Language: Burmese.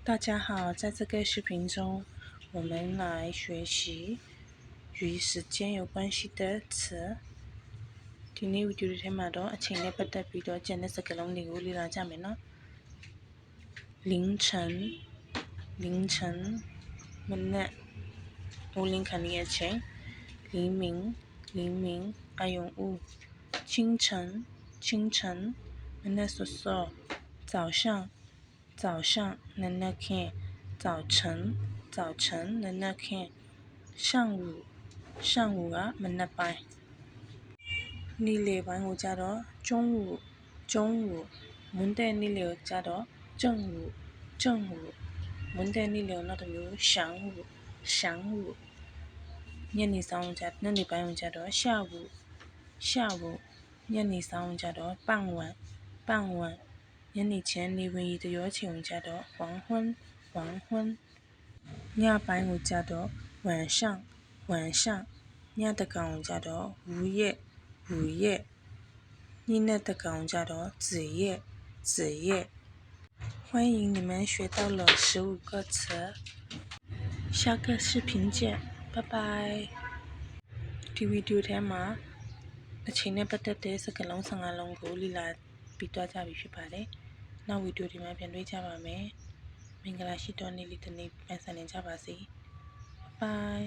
大家好，在这个视频中，我们来学习与时间有关系的词。ဒီနေ့ဗီဒီယိုထဲမှာတော့အချိန်နဲ့ပတ်သက်ပြီးတော့ကျန်တဲ့စကားလုံးတွေကိုလေ့လာကြမယ်နော်။凌晨မနက်မိုးလင်းခါနေတဲ့အချိန်黎明အယုံဦး清晨မနက်စောစော早上နံနက်ခင်း早晨နံနက်ခင်း上午ကမနက်ပိုင်းနေ့လယ်ပိုင်းကိုကြတော့中午မွန်းတဲ့နေ့လယ်ကိုကြတော့正午မွန်းတဲ့နေ့လယ်ကိုနောက်တစ်မျိုး晌午ညနေပိုင်းကိုကြတော့下午ညနေဆောင်ကိုကြတော့傍晚ညနေချမ်းနေဝင်ရီတရောချိန်ကိုကြတော့黄昏ညပိုင်းကိုကြတော့晚上ညတကောင်ကိုကြတော့午夜ညနေတကောင်ကြတော့子夜欢迎你们学到了15个词下个视频见拜拜ဒီဗီဒီယိုထဲမှာအချိန်နဲ့ပတ်သက်တဲ့စကားလုံး15လုံးကိုလေ့လာပြီးသွားကြပြီဖြစ်ပါတယ်နောက်ဗီဒီယိုဒီမှာပြန်တွေ့ကြပါမယ်မင်္ဂလာရှိသောနေ့လေးတစ်နေ့ပန်းစံနေကြပါစေဘိုင်